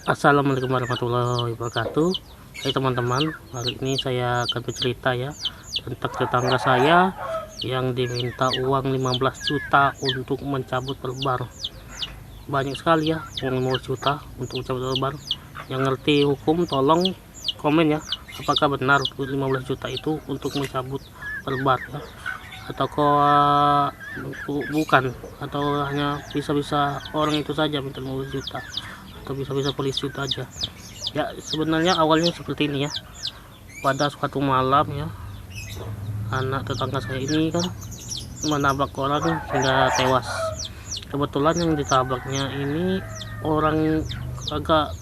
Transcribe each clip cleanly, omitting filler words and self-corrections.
Assalamualaikum warahmatullahi wabarakatuh. Hai teman-teman, hari ini saya akan bercerita ya tentang tetangga saya yang diminta uang 15 juta untuk mencabut perbar. Banyak sekali ya uang 15 juta untuk mencabut perbar. Yang ngerti hukum tolong komen ya, apakah benar 15 juta itu untuk mencabut perbar ya, atau bukan, atau hanya bisa-bisa orang itu saja minta 15 juta, atau bisa-bisa polisi itu aja ya. Sebenarnya awalnya seperti ini ya. Pada suatu malam ya, anak tetangga saya ini kan menabrak orang hingga tewas. Kebetulan yang ditabraknya ini orang agak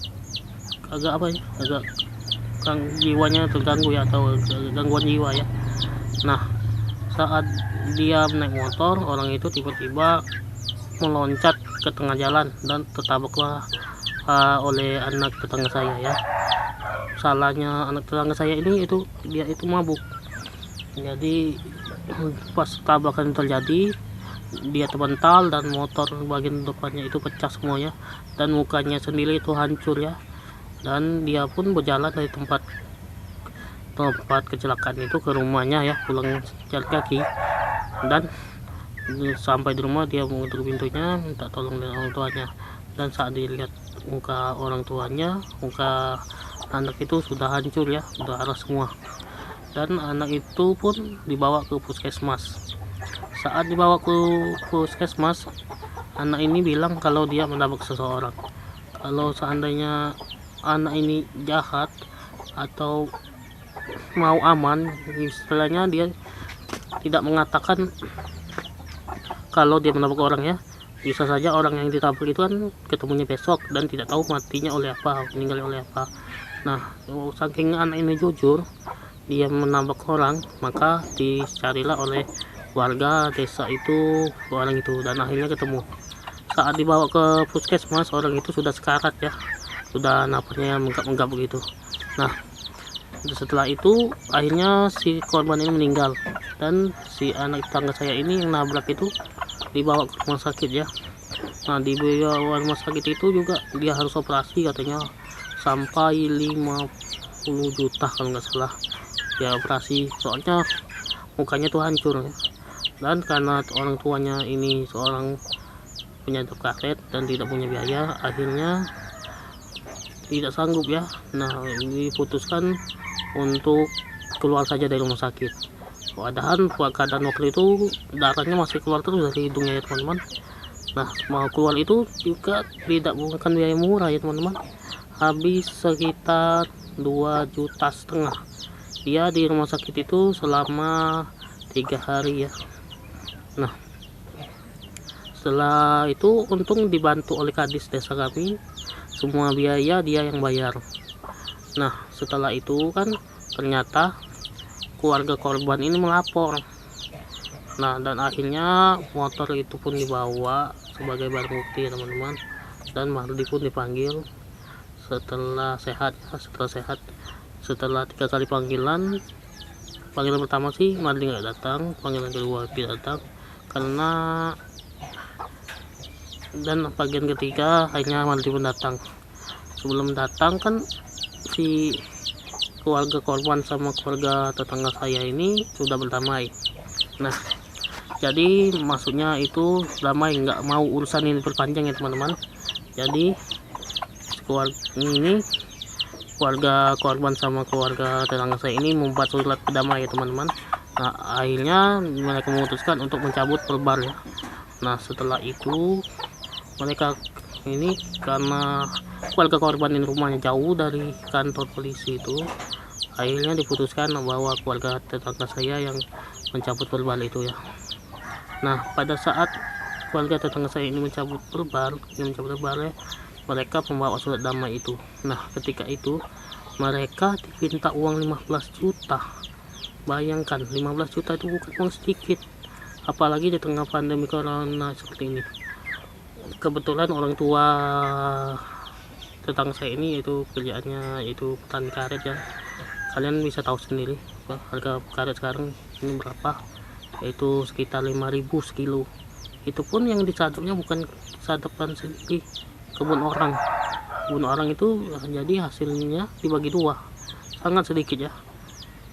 agak apa ya, agak jiwanya terganggu ya, atau gangguan jiwa ya. Nah, saat dia naik motor, orang itu tiba-tiba meloncat ke tengah jalan dan tertabraklah oleh anak tetangga saya ya. Salahnya anak tetangga saya ini dia itu mabuk. Jadi pas tabrakan terjadi, dia terbental dan motor bagian depannya itu pecah semuanya, dan mukanya sendiri itu hancur ya. Dan dia pun berjalan dari tempat kecelakaan itu ke rumahnya ya, pulang jalan kaki. Dan sampai di rumah dia mengetuk pintunya minta tolong dari orang tuanya. Dan saat dilihat muka orang tuanya, muka anak itu sudah hancur ya, sudah arah semua. Dan anak itu pun dibawa ke puskesmas. Saat dibawa ke puskesmas, anak ini bilang kalau dia menabrak seseorang. Kalau seandainya anak ini jahat atau mau aman, istilahnya dia tidak mengatakan kalau dia menabrak orang ya. Bisa saja orang yang ditabrak itu kan ketemunya besok dan tidak tahu matinya oleh apa, meninggal oleh apa. Nah, saking anak ini jujur, dia menabrak orang, maka dicarilah oleh warga desa itu orang itu, dan akhirnya ketemu. Saat dibawa ke puskesmas, orang itu sudah sekarat ya, sudah napasnya menggap-menggap begitu. Nah, setelah itu akhirnya si korban ini meninggal, dan si anak tetangga saya ini yang nabrak itu dibawa ke rumah sakit ya. Nah, di rumah sakit itu juga dia harus operasi katanya sampai 50 juta kalau nggak salah ya, operasi, soalnya mukanya tuh hancur ya. Dan karena orang tuanya ini seorang penyadap karet dan tidak punya biaya, akhirnya tidak sanggup ya. Nah, diputuskan untuk keluar saja dari rumah sakit. Padahal keadaan waktu itu darahnya masih keluar terus dari hidungnya ya teman-teman. Nah, mau keluar itu juga tidak bukan biaya murah ya teman-teman, habis sekitar 2,5 juta dia di rumah sakit itu selama 3 hari ya. Nah, setelah itu untung dibantu oleh kadis desa kami, semua biaya dia yang bayar. Nah, setelah itu kan ternyata keluarga korban ini melapor. Nah, dan akhirnya motor itu pun dibawa sebagai barang bukti ya teman-teman, dan Mardi pun dipanggil setelah sehat ya, setelah 3 kali panggilan pertama sih Mardi nggak datang, panggilan kedua tidak datang karena, dan bagian ketiga akhirnya Mardi pun datang. Sebelum datang kan si keluarga korban sama keluarga tetangga saya ini sudah berdamai. Nah, jadi maksudnya itu damai, nggak mau urusan ini berpanjang ya teman-teman. Jadi keluarga korban sama keluarga tetangga saya ini membuat surat damai ya teman-teman. Nah, akhirnya mereka memutuskan untuk mencabut perbar ya. Nah, setelah itu mereka ini, karena keluarga korban ini rumahnya jauh dari kantor polisi itu, akhirnya diputuskan bahwa keluarga tetangga saya yang mencabut perbar itu ya. Nah, pada saat keluarga tetangga saya ini mencabut perbar ya, mereka membawa surat damai itu. Nah, ketika itu mereka diminta uang 15 juta. Bayangkan, 15 juta itu bukan uang sedikit, apalagi di tengah pandemi corona seperti ini. Kebetulan orang tua tetangga saya ini itu kerjaannya itu petani karet ya. Kalian bisa tahu sendiri harga karet sekarang ini berapa, yaitu sekitar 5.000 sekilo. Itu pun yang disadapnya bukan sadapan sendiri, kebun orang itu jadi hasilnya dibagi dua, sangat sedikit ya.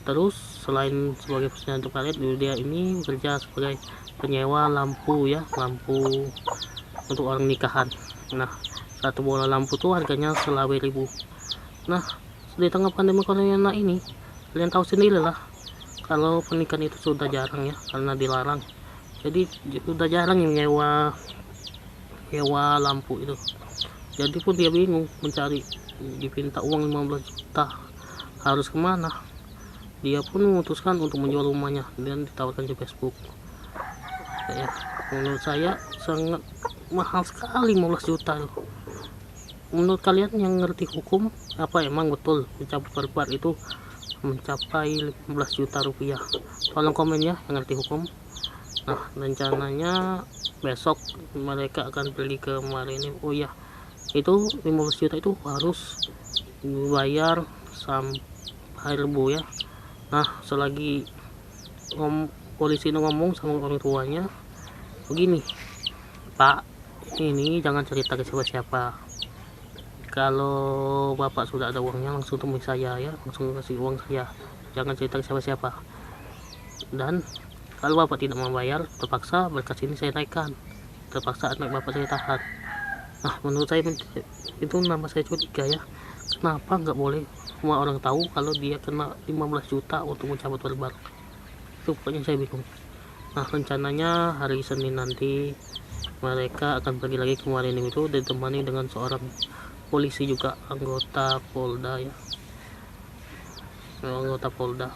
Terus selain sebagai pekerjaan untuk karet, dia ini bekerja sebagai penyewa lampu ya, lampu untuk orang nikahan. Nah, satu bola lampu tuh harganya 11.000. Nah, di tengah pandemi corona ini, kalian tahu sendiri lah, kalau pernikahan itu sudah jarang ya, karena dilarang. Jadi sudah jarang yang nyewa lampu itu. Jadi pun dia bingung mencari, dipinta uang 15 juta, harus kemana. Dia pun memutuskan untuk menjual rumahnya dan ditawarkan di Facebook ya. Menurut saya sangat mahal sekali 15 juta. Menurut kalian yang ngerti hukum, apa emang betul mencabut barbar itu mencapai 15 juta rupiah? Tolong komen ya yang ngerti hukum. Nah, rencananya besok mereka akan pergi ke Marini. Oh ya, itu 15 juta itu harus dibayar sampai Rabu ya. Nah, selagi polisi ngomong sama orang tuanya begini, Pak, ini jangan cerita ke siapa-siapa. Kalau bapak sudah ada uangnya langsung temui saya ya, langsung kasih uang saya, jangan cerita ke siapa-siapa. Dan kalau bapak tidak membayar, terpaksa berkas ini saya naikkan, terpaksa anak bapak saya tahan. Nah, menurut saya itu nama saya curiga ya, kenapa nggak boleh semua orang tahu kalau dia kena 15 juta untuk mencabut barbar? Itu pokoknya saya bingung. Nah, rencananya hari Senin nanti mereka akan pergi lagi kemarin itu ditemani dengan seorang polisi juga, anggota Polda ya, anggota Polda.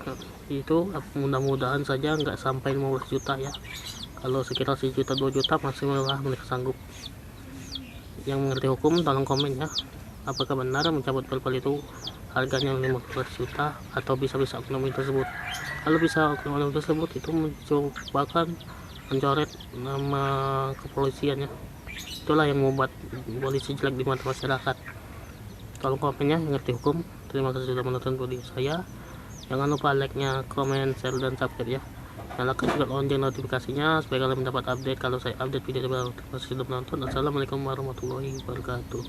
Nah, itu mudah-mudahan saja nggak sampai 15 juta ya. Kalau sekitar 1 juta 2 juta masih malah mereka sanggup. Yang mengerti hukum tolong komen ya, apakah benar mencabut barbar itu harganya 15 juta atau bisa-bisa oknum tersebut. Kalau bisa oknum tersebut itu mencobakan mencoret nama kepolisian ya, itulah yang membuat polisi jelek di mata masyarakat. Tolong komennya yang ngerti hukum. Terima kasih sudah menonton video saya. Jangan lupa like-nya, komen, share, dan subscribe ya. Nyalakan juga lonceng notifikasinya supaya kalian mendapat update kalau saya update video terbaru. Terima kasih sudah menonton. Assalamualaikum warahmatullahi wabarakatuh.